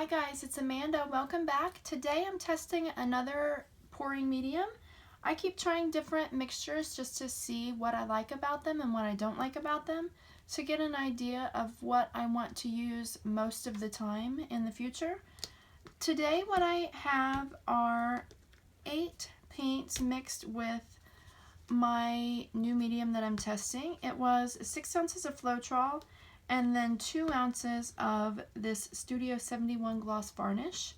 Hi guys, it's Amanda. Welcome back. Today I'm testing another pouring medium. I keep trying different mixtures just to see what I like about them and what I don't like about them to get an idea of what I want to use most of the time in the future. Today what I have are 8 paints mixed with my new medium that I'm testing. It was 6 ounces of Floetrol and then 2 ounces of this Studio 71 Gloss Varnish.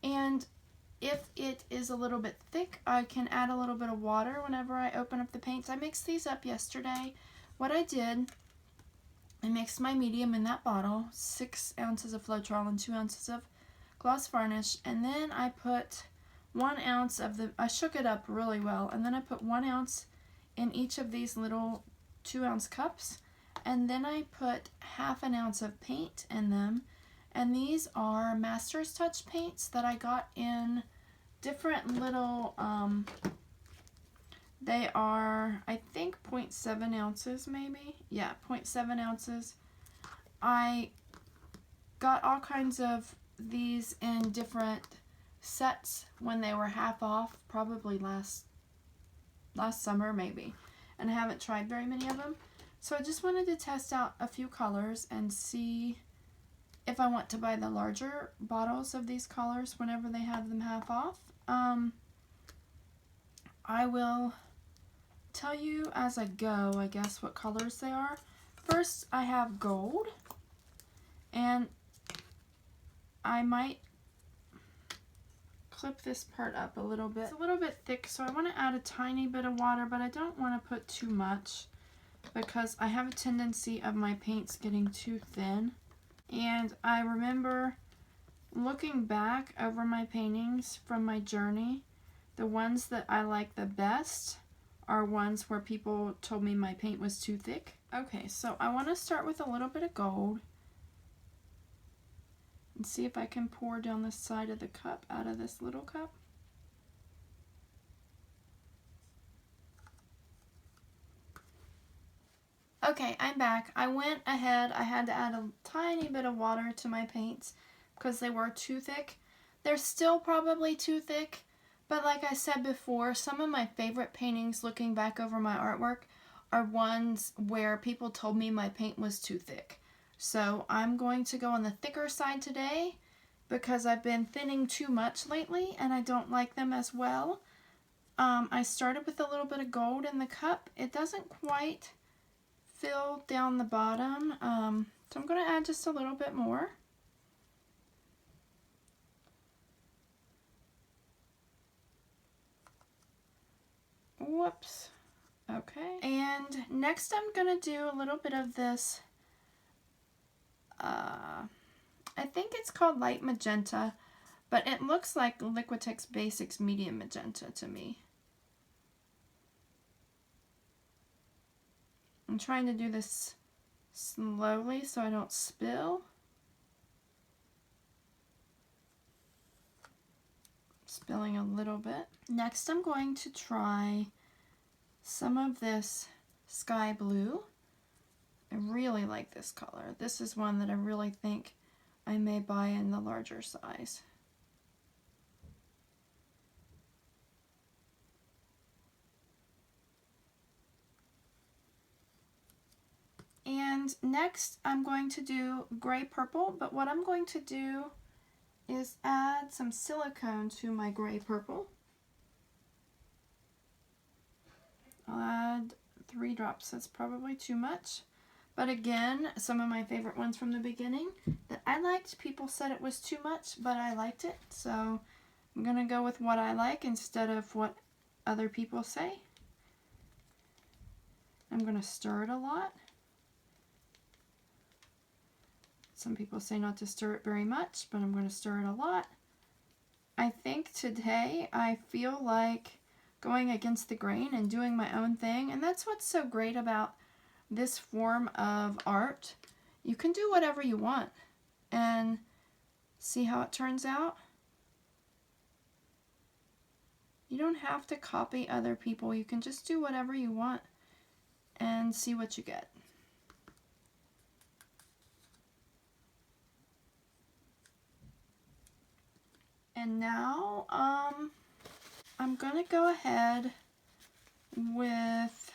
And if it is a little bit thick, I can add a little bit of water whenever I open up the paints. I mixed these up yesterday. What I did, I mixed my medium in that bottle, 6 ounces of Floetrol and 2 ounces of Gloss Varnish, and then I put 1 ounce of I shook it up really well, and then I put 1 ounce in each of these little 2-ounce cups, and then I put half an ounce of paint in them. And these are Master's Touch paints that I got in different little, they are, I think, 0.7 ounces maybe. Yeah, 0.7 ounces. I got all kinds of these in different sets when they were half off, probably last summer maybe, and I haven't tried very many of them. So I just wanted to test out a few colors and see if I want to buy the larger bottles of these colors whenever they have them half off. I will tell you as I go, I guess, what colors they are. First, I have gold, and I might clip this part up a little bit. It's a little bit thick, so I want to add a tiny bit of water, but I don't want to put too much because I have a tendency of my paints getting too thin. And I remember looking back over my paintings from my journey, the ones that I like the best are ones where people told me my paint was too thick. Okay, so I want to start with a little bit of gold and see if I can pour down the side of the cup out of this little cup. Okay, I'm back. I went ahead, I had to add a tiny bit of water to my paints because they were too thick. They're still probably too thick, but like I said before, some of my favorite paintings looking back over my artwork are ones where people told me my paint was too thick. So I'm going to go on the thicker side today because I've been thinning too much lately and I don't like them as well. I started with a little bit of gold in the cup. It doesn't quite fill down the bottom, so I'm going to add just a little bit more. Whoops. Okay. And next I'm going to do a little bit of this, I think it's called light magenta, but it looks like Liquitex Basics medium magenta to me. I'm trying to do this slowly so I don't spill. Spilling a little bit. Next I'm going to try some of this sky blue. I really like this color. This is one that I really think I may buy in the larger size. And next I'm going to do gray purple, but what I'm going to do is add some silicone to my gray purple. I'll add 3 drops, that's probably too much. But again, some of my favorite ones from the beginning that I liked, people said it was too much, but I liked it. So I'm gonna go with what I like instead of what other people say. I'm gonna stir it a lot. Some people say not to stir it very much, but I'm going to stir it a lot. I think today I feel like going against the grain and doing my own thing, and that's what's so great about this form of art. You can do whatever you want and see how it turns out. You don't have to copy other people. You can just do whatever you want and see what you get. And now I'm gonna go ahead with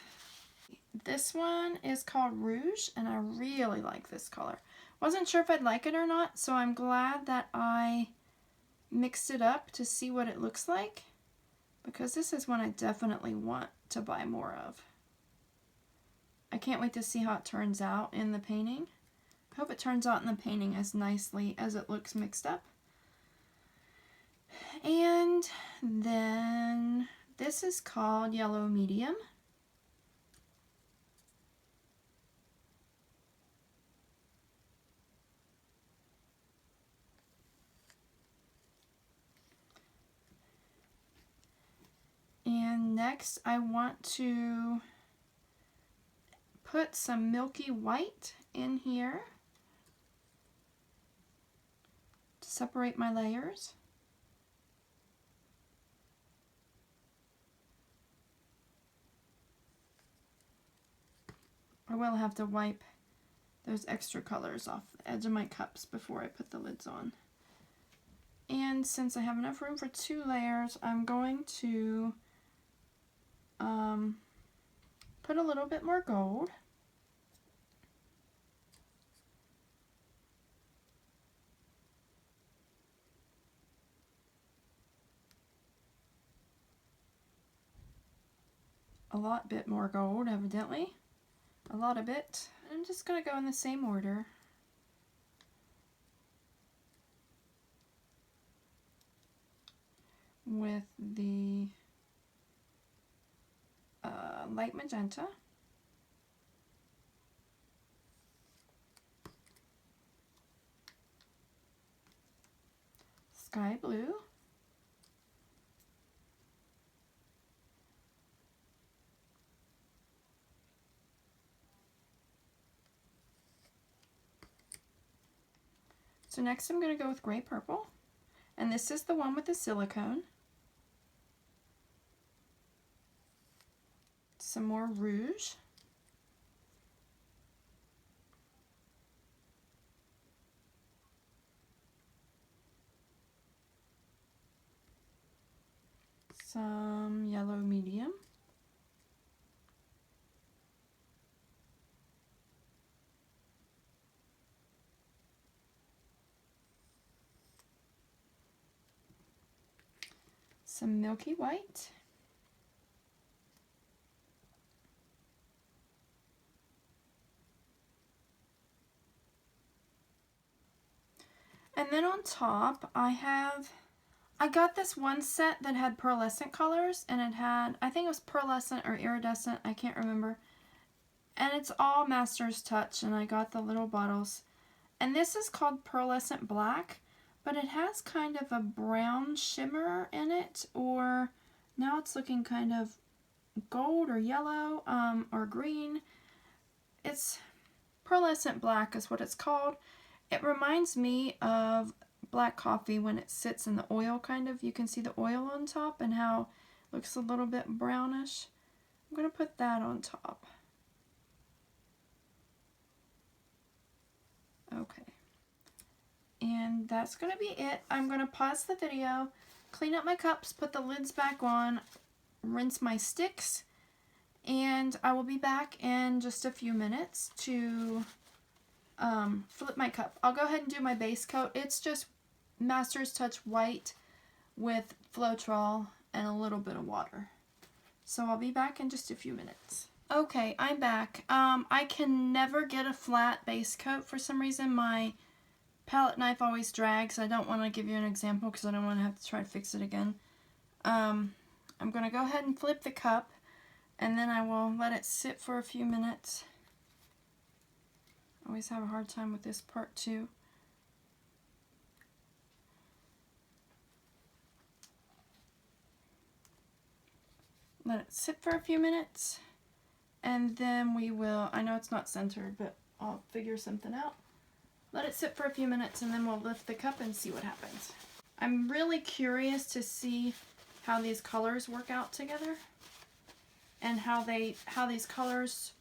this one. Is called Rouge, and I really like this color. Wasn't sure if I'd like it or not, so I'm glad that I mixed it up to see what it looks like, because this is one I definitely want to buy more of. I can't wait to see how it turns out in the painting. I hope it turns out in the painting as nicely as it looks mixed up. And then this is called Yellow Medium. And next I want to put some milky white in here to separate my layers. I will have to wipe those extra colors off the edge of my cups before I put the lids on. And since I have enough room for 2 layers, I'm going to put a little bit more gold. A bit more gold, evidently. A lot of it. I'm just going to go in the same order. With the light magenta. Sky blue. So next I'm going to go with gray purple, and this is the one with the silicone. Some more rouge. Some yellow medium. Some milky white. And then on top I got this one set that had pearlescent colors, and it had, I think it was pearlescent or iridescent, I can't remember. And it's all Master's Touch, and I got the little bottles. And this is called Pearlescent Black, but it has kind of a brown shimmer in it, or now it's looking kind of gold or yellow or green. It's Pearlescent Black is what it's called. It reminds me of black coffee when it sits in the oil, kind of. You can see the oil on top and how it looks a little bit brownish. I'm going to put that on top. Okay. And that's going to be it. I'm going to pause the video, clean up my cups, put the lids back on, rinse my sticks, and I will be back in just a few minutes to flip my cup. I'll go ahead and do my base coat. It's just Master's Touch white with Floetrol and a little bit of water. So I'll be back in just a few minutes. Okay, I'm back. I can never get a flat base coat for some reason. My palette knife always drags. I don't want to give you an example because I don't want to have to try to fix it again. I'm going to go ahead and flip the cup, and then I will let it sit for a few minutes. I always have a hard time with this part too. Let it sit for a few minutes, and then we will, I know it's not centered, but I'll figure something out. Let it sit for a few minutes, and then we'll lift the cup and see what happens. I'm really curious to see how these colors work out together, and how these colors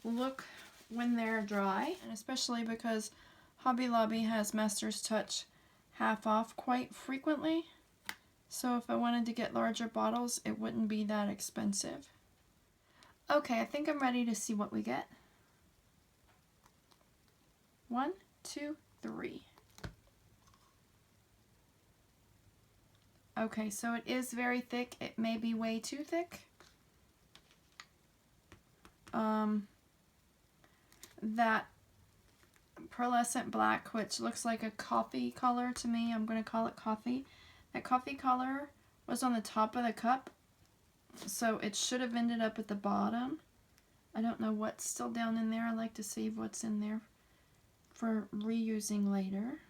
look when they're dry, and especially because Hobby Lobby has Master's Touch half off quite frequently. So if I wanted to get larger bottles, it wouldn't be that expensive. Okay, I think I'm ready to see what we get. 1, 2, 3. Okay, so it is very thick. It may be way too thick. That pearlescent black, which looks like a coffee color to me, I'm going to call it coffee. That coffee color was on the top of the cup, so it should have ended up at the bottom. I don't know what's still down in there. I like to save what's in there for reusing later.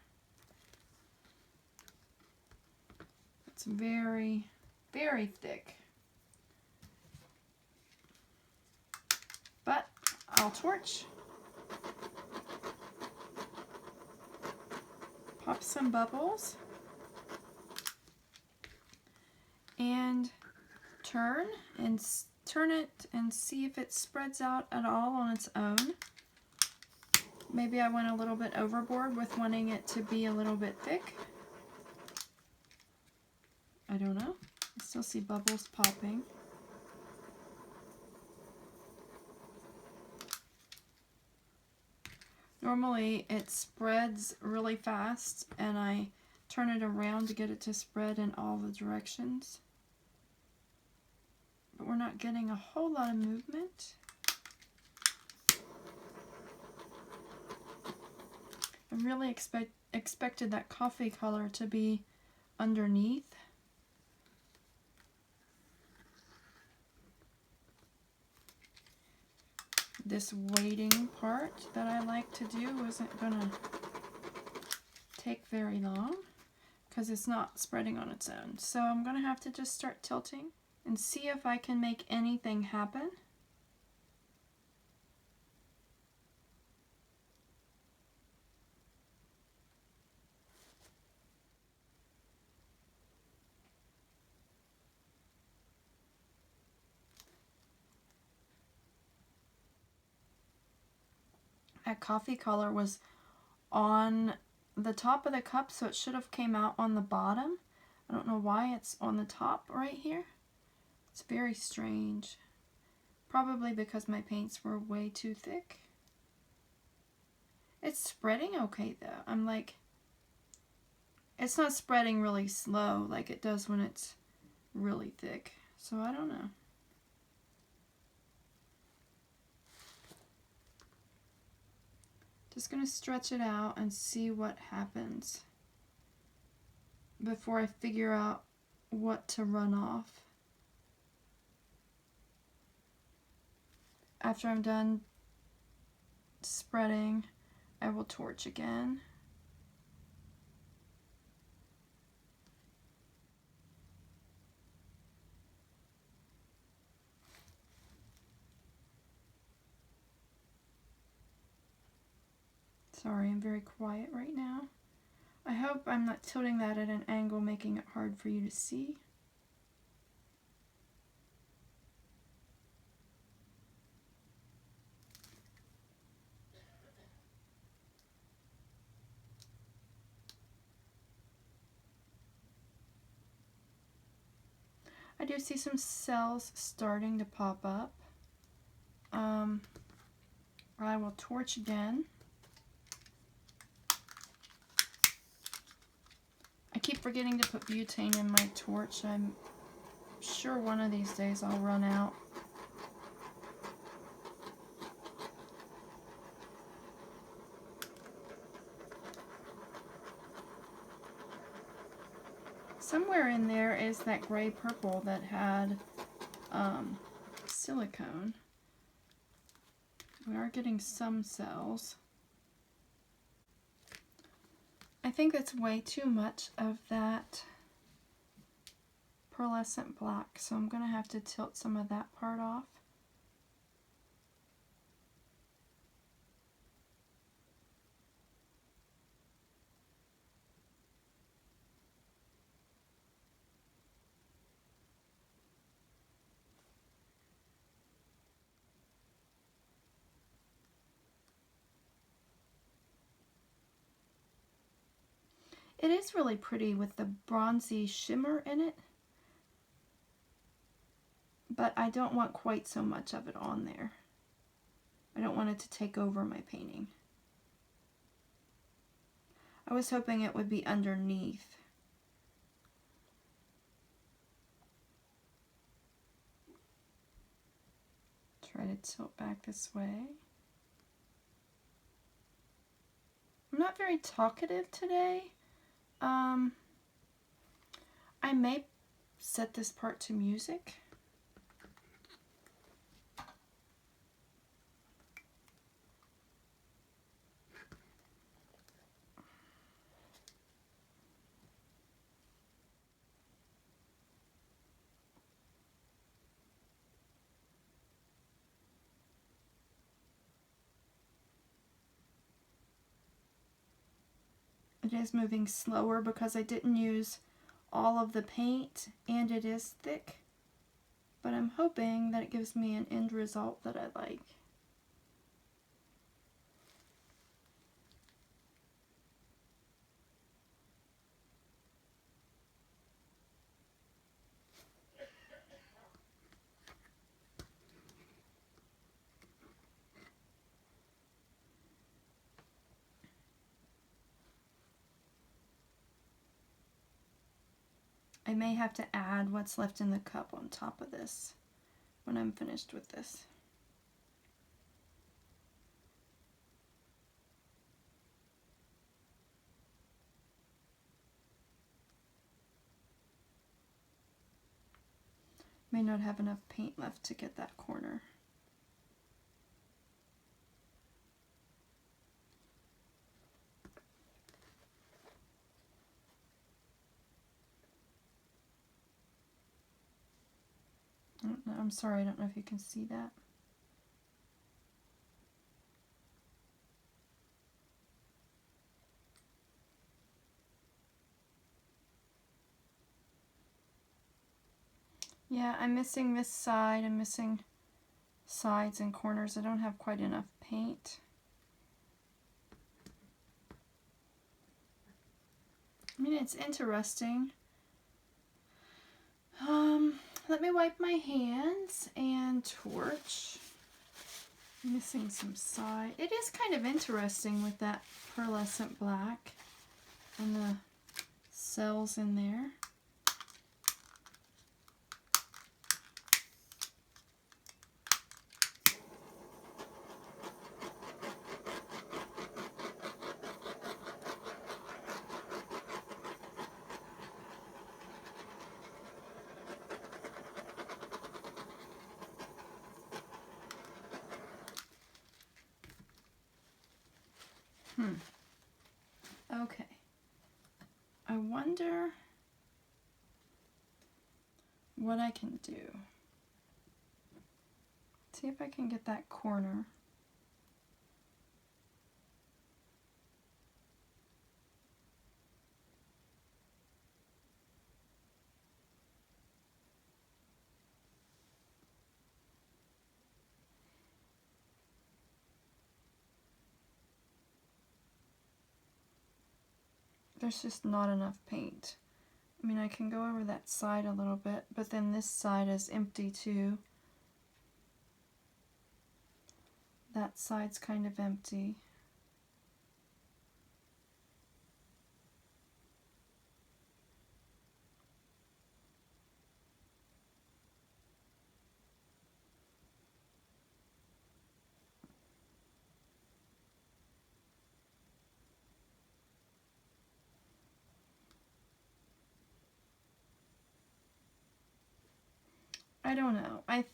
It's very, very thick. But I'll torch. Pop some bubbles. And turn it and see if it spreads out at all on its own. Maybe I went a little bit overboard with wanting it to be a little bit thick. I don't know. I still see bubbles popping. Normally it spreads really fast and I turn it around to get it to spread in all the directions. But we're not getting a whole lot of movement. I really expected that coffee color to be underneath. This waiting part that I like to do isn't gonna take very long because it's not spreading on its own. So I'm gonna have to just start tilting and see if I can make anything happen. That coffee color was on the top of the cup, so it should have came out on the bottom. I don't know why it's on the top right here. It's very strange. Probably because my paints were way too thick. It's spreading okay though. I'm like, it's not spreading really slow like it does when it's really thick. So I don't know. Just going to stretch it out and see what happens before I figure out what to run off. After I'm done spreading, I will torch again. Sorry, I'm very quiet right now. I hope I'm not tilting that at an angle, making it hard for you to see. I do see some cells starting to pop up. I will torch again. I keep forgetting to put butane in my torch. I'm sure one of these days I'll run out. Somewhere in there is that gray purple that had silicone. We are getting some cells. I think that's way too much of that pearlescent black, so I'm going to have to tilt some of that part off. It is really pretty with the bronzy shimmer in it, but I don't want quite so much of it on there. I don't want it to take over my painting. I was hoping it would be underneath. Try to tilt back this way. I'm not very talkative today. I may set this part to music. It is moving slower because I didn't use all of the paint and it is thick, but I'm hoping that it gives me an end result that I like. I may have to add what's left in the cup on top of this when I'm finished with this. May not have enough paint left to get that corner. I'm sorry, I don't know if you can see that. Yeah, I'm missing this side. I'm missing sides and corners. I don't have quite enough paint. I mean, it's interesting. Let me wipe my hands and torch. I'm missing some side. It is kind of interesting with that pearlescent black and the cells in there. Okay. I wonder what I can do. See if I can get that corner. There's just not enough paint. I mean, I can go over that side a little bit, but then this side is empty too. That side's kind of empty. I don't know. I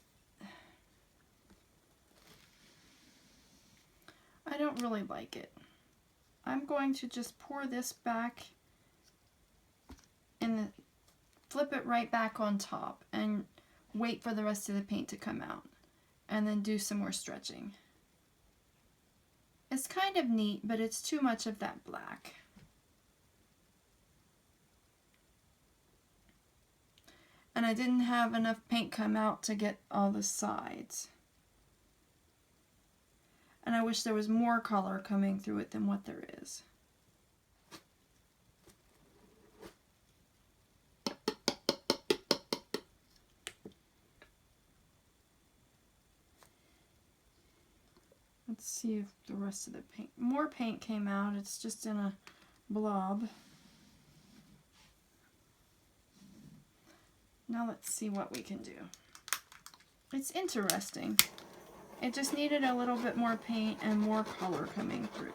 don't really like it. I'm going to just pour this back and flip it right back on top and wait for the rest of the paint to come out and then do some more stretching. It's kind of neat, but it's too much of that black. And I didn't have enough paint come out to get all the sides. And I wish there was more color coming through it than what there is. Let's see if the rest of the paint, more paint came out. It's just in a blob. Now let's see what we can do. It's interesting. It just needed a little bit more paint and more color coming through.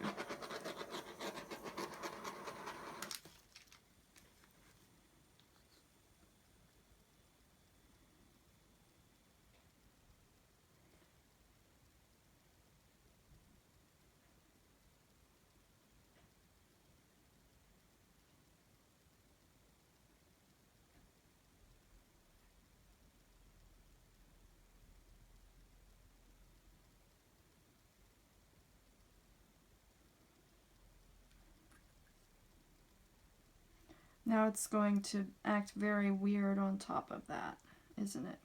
Now it's going to act very weird on top of that, isn't it?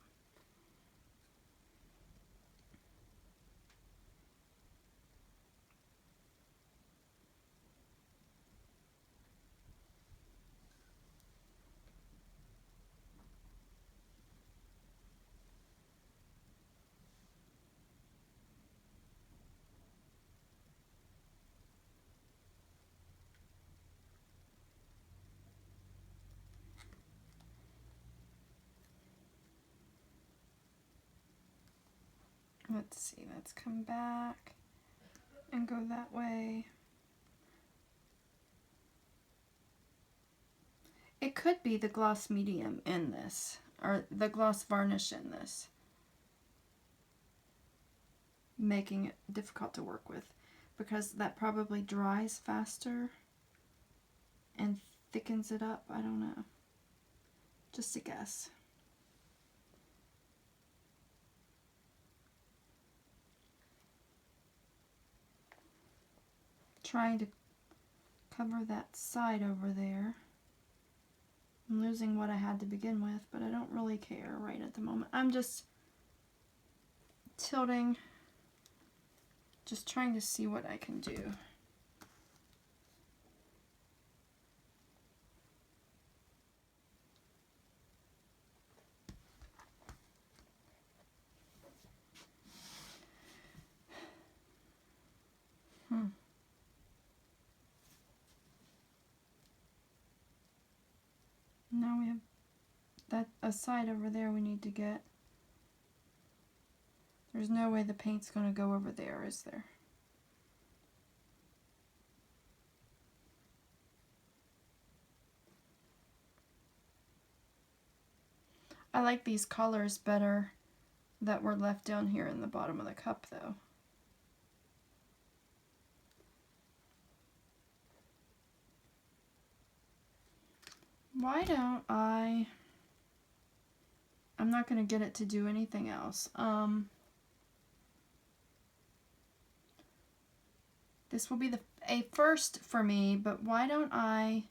Let's see, let's come back and go that way. It could be the gloss medium in this, or the gloss varnish in this, making it difficult to work with, because that probably dries faster and thickens it up. I don't know. Just a guess. Trying to cover that side over there. I'm losing what I had to begin with, but I don't really care right at the moment. I'm just tilting, just trying to see what I can do. Now we have that aside over there we need to get. There's no way the paint's going to go over there, is there? I like these colors better that were left down here in the bottom of the cup, though. Why don't I'm not going to get it to do anything else. This will be a first for me, but why don't I,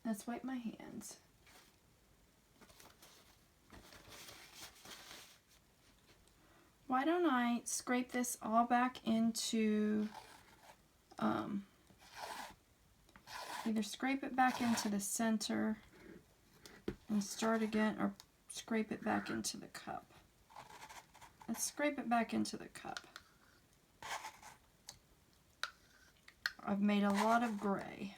let's wipe my hands. Why don't I scrape this all back into, either scrape it back into the center and start again, or scrape it back into the cup. Let's scrape it back into the cup. I've made a lot of gray.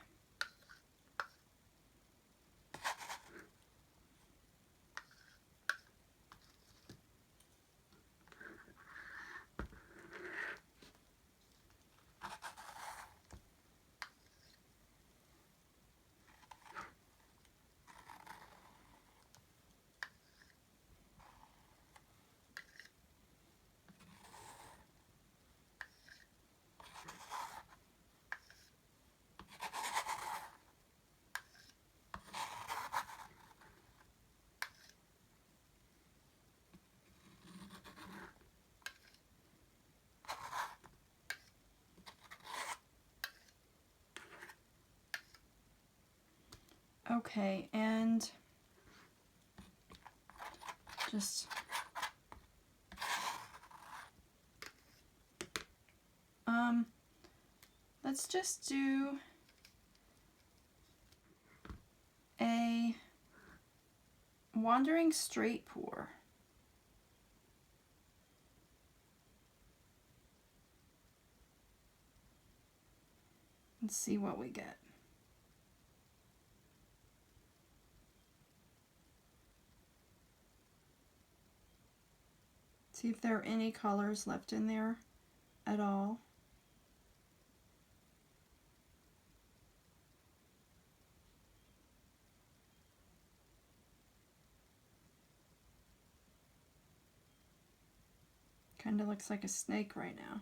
Okay, and just let's just do a wandering straight pour. and see what we get. See if there are any colors left in there at all. Kind of looks like a snake right now.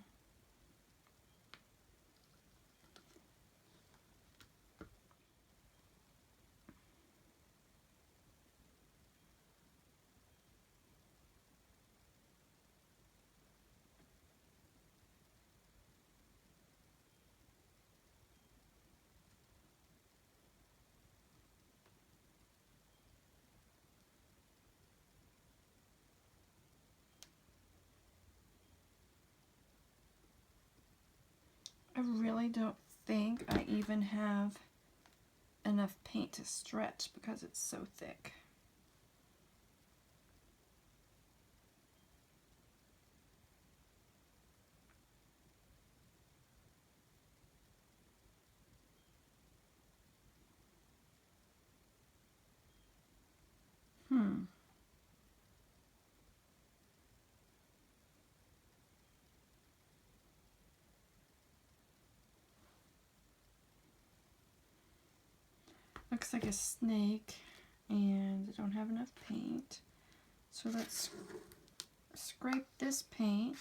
I really don't think I even have enough paint to stretch because it's so thick. Looks like a snake, and I don't have enough paint. So let's scrape this paint.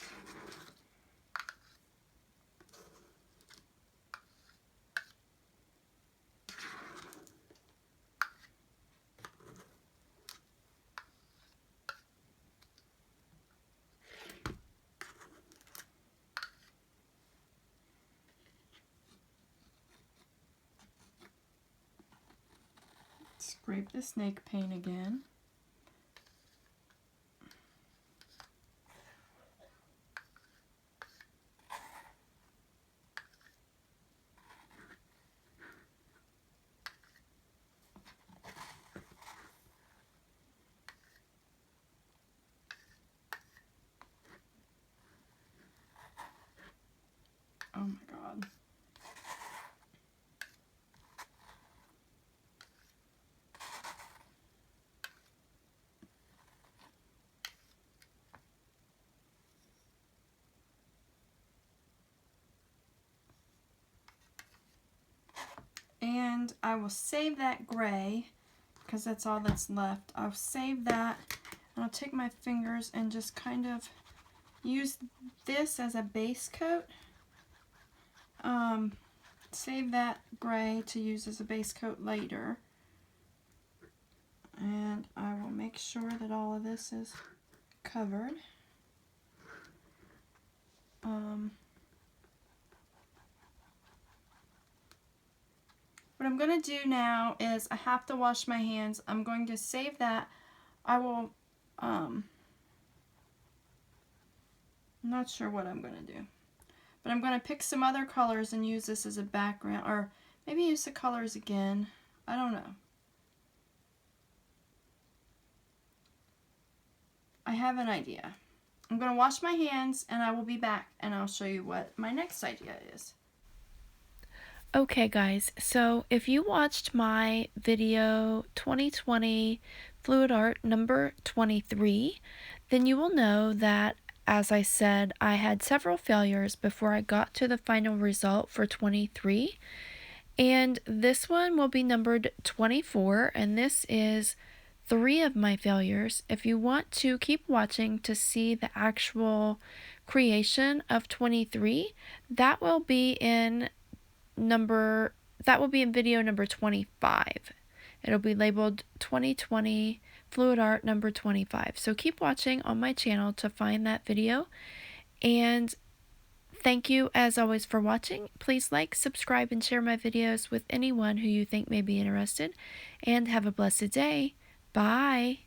Scrape the snake paint again. Oh my God. And I will save that gray because that's all that's left. I'll save that, and I'll take my fingers and just kind of use this as a base coat. Save that gray to use as a base coat later. And I will make sure that all of this is covered. What I'm going to do now is I have to wash my hands. I'm going to save that. I will, I'm not sure what I'm going to do. But I'm going to pick some other colors and use this as a background. Or maybe use the colors again. I don't know. I have an idea. I'm going to wash my hands and I will be back and I'll show you what my next idea is. Okay guys, so if you watched my video 2020 Fluid Art number 23, then you will know that, as I said, I had several failures before I got to the final result for 23. And this one will be numbered 24, and this is 3 of my failures. If you want to keep watching to see the actual creation of 23, that will be in video number 25. It'll be labeled 2020 Fluid Art number 25. So keep watching on my channel to find that video. And thank you as always for watching. Please like, subscribe, and share my videos with anyone who you think may be interested. And have a blessed day. Bye.